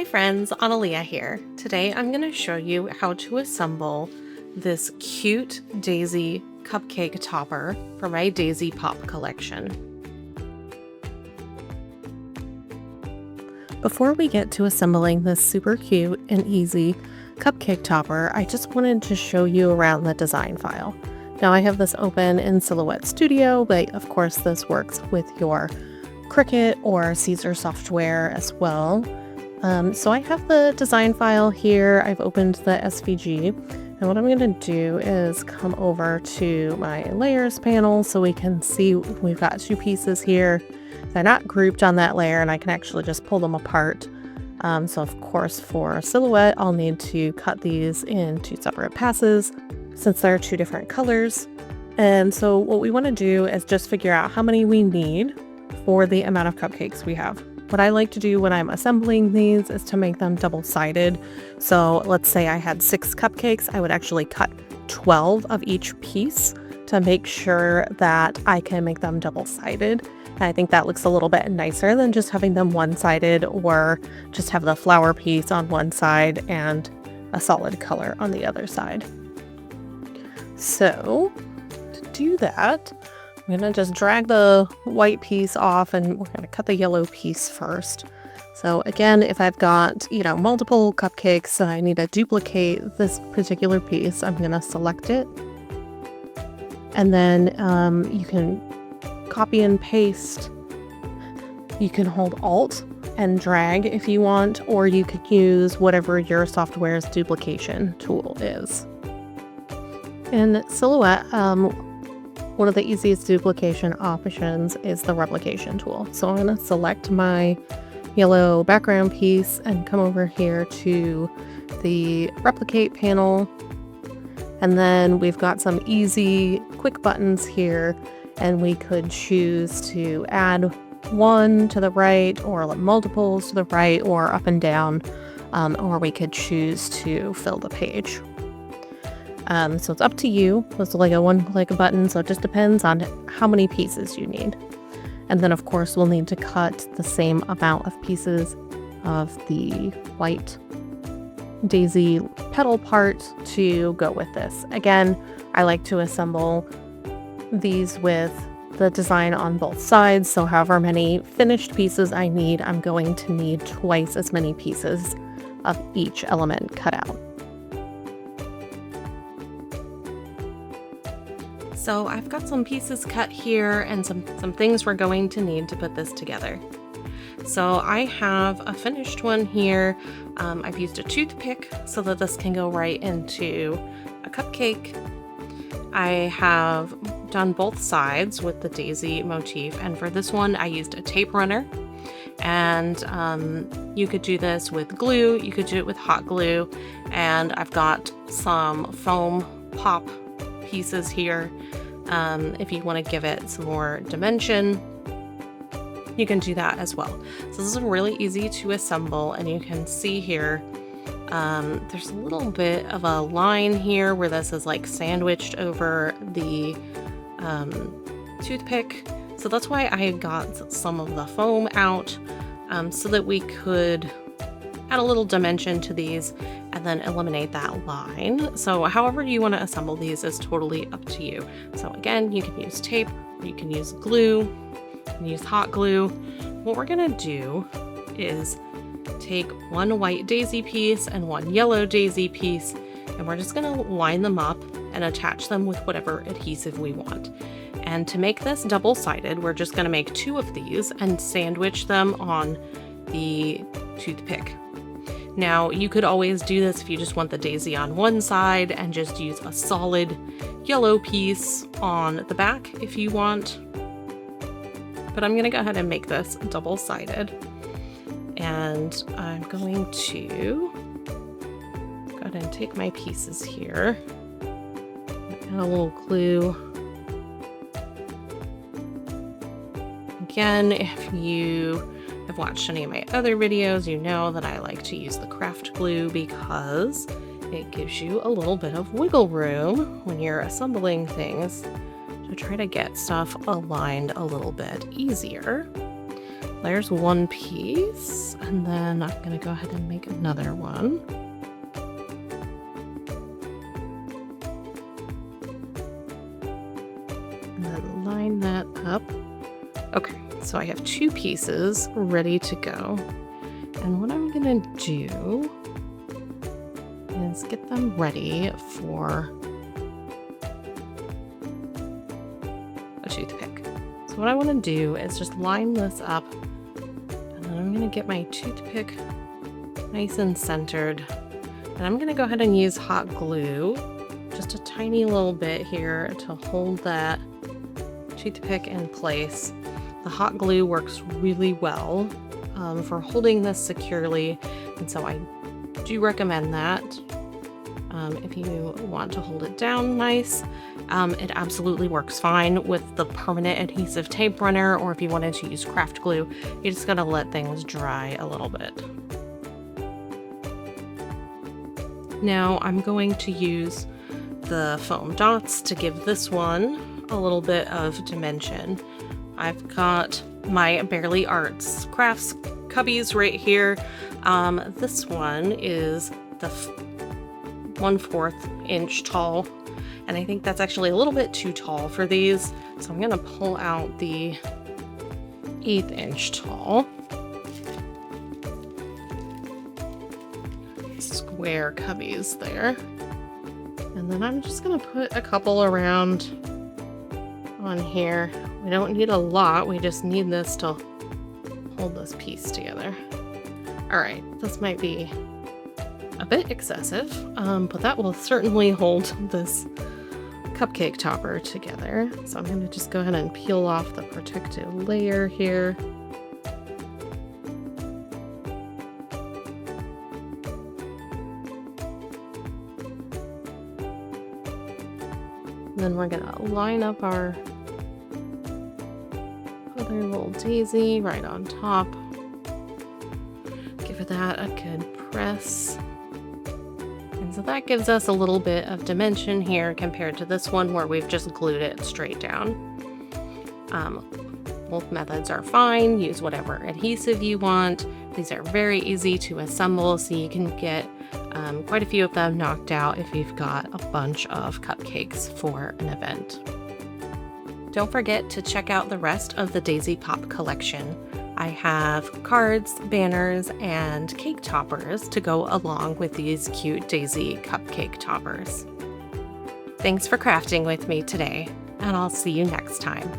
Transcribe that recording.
Hi friends, 𝗗𝗘𝗦𝗧𝗢𝗖𝗞 here. Today I'm going to show you how to assemble this cute daisy cupcake topper for my Daisy Pop collection. Before we get to assembling this super cute and easy cupcake topper, I just wanted to show you around the design file. Now I have this open in Silhouette Studio, but of course this works with your Cricut or Siser software as well. So I have the design file here. I've opened the SVG, and what I'm going to do is come over to my layers panel so we can see we've got two pieces here. They're not grouped on that layer, and I can actually just pull them apart. So of course for Silhouette, I'll need to cut these in two separate passes since they're two different colors. And so what we want to do is just figure out how many we need for the amount of cupcakes we have. What I like to do when I'm assembling these is to make them double-sided. So let's say I had 6 cupcakes, I would actually cut 12 of each piece to make sure that I can make them double-sided. And I think that looks a little bit nicer than just having them one-sided, or just have the flower piece on one side and a solid color on the other side. So to do that, I'm going to just drag the white piece off, and we're going to cut the yellow piece first. So again, if I've got, multiple cupcakes and I need to duplicate this particular piece, I'm going to select it. And then you can copy and paste. You can hold Alt and drag if you want, or you could use whatever your software's duplication tool is. In Silhouette, one of the easiest duplication options is the replication tool. So I'm going to select my yellow background piece and come over here to the replicate panel. And then we've got some easy, quick buttons here, and we could choose to add one to the right, or multiples to the right, or up and down, or we could choose to fill the page. So it's up to you. It's like a one-click button, so it just depends on how many pieces you need. And then of course we'll need to cut the same amount of pieces of the white daisy petal part to go with this. Again, I like to assemble these with the design on both sides, so however many finished pieces I need, I'm going to need twice as many pieces of each element cut out. So I've got some pieces cut here and some things we're going to need to put this together. So I have a finished one here. I've used a toothpick so that this can go right into a cupcake. I have done both sides with the daisy motif, and for this one I used a tape runner. And you could do this with glue, you could do it with hot glue, and I've got some foam pop pieces here. If you want to give it some more dimension, you can do that as well. So this is really easy to assemble, and you can see here there's a little bit of a line here where this is like sandwiched over the toothpick. So that's why I got some of the foam out, so that we could add a little dimension to these and then eliminate that line. So however you want to assemble these is totally up to you. So again, you can use tape, you can use glue, you can use hot glue. What we're gonna do is take one white daisy piece and one yellow daisy piece, and we're just gonna line them up and attach them with whatever adhesive we want. And to make this double-sided, we're just gonna make 2 of these and sandwich them on the toothpick. Now, you could always do this if you just want the daisy on one side and just use a solid yellow piece on the back if you want. But I'm going to go ahead and make this double-sided. And I'm going to go ahead and take my pieces here. Add a little glue. Again, if you have watched any of my other videos, you know that I like to use the craft glue because it gives you a little bit of wiggle room when you're assembling things to try to get stuff aligned a little bit easier. There's one piece, and then I'm gonna go ahead and make another one. And then line that up. Okay, so I have 2 pieces ready to go. And what I'm gonna do is get them ready for a toothpick. So what I want to do is just line this up, and then I'm going to get my toothpick nice and centered, and I'm going to go ahead and use hot glue, just a tiny little bit here to hold that toothpick in place. The hot glue works really well for holding this securely, and so I do recommend that. If you want to hold it down nice, it absolutely works fine with the permanent adhesive tape runner, or if you wanted to use craft glue, you just gotta let things dry a little bit. Now I'm going to use the foam dots to give this one a little bit of dimension. I've got my Barely Arts Crafts cubbies right here. This one is the 1/4 inch tall, and I think that's actually a little bit too tall for these, so I'm gonna pull out the 1/8 inch tall square cubbies there, and then I'm just gonna put a couple around on here. We don't need a lot, we just need this to hold this piece together. All right, this might be a bit excessive, but that will certainly hold this cupcake topper together. So I'm going to just go ahead and peel off the protective layer here. Then we're going to line up our other little daisy right on top. Give that a good press. And so that gives us a little bit of dimension here compared to this one where we've just glued it straight down. Both methods are fine. Use whatever adhesive you want. These are very easy to assemble, so you can get quite a few of them knocked out if you've got a bunch of cupcakes for an event. Don't forget to check out the rest of the Daisy Pop collection. I have cards, banners, and cake toppers to go along with these cute daisy cupcake toppers. Thanks for crafting with me today, and I'll see you next time.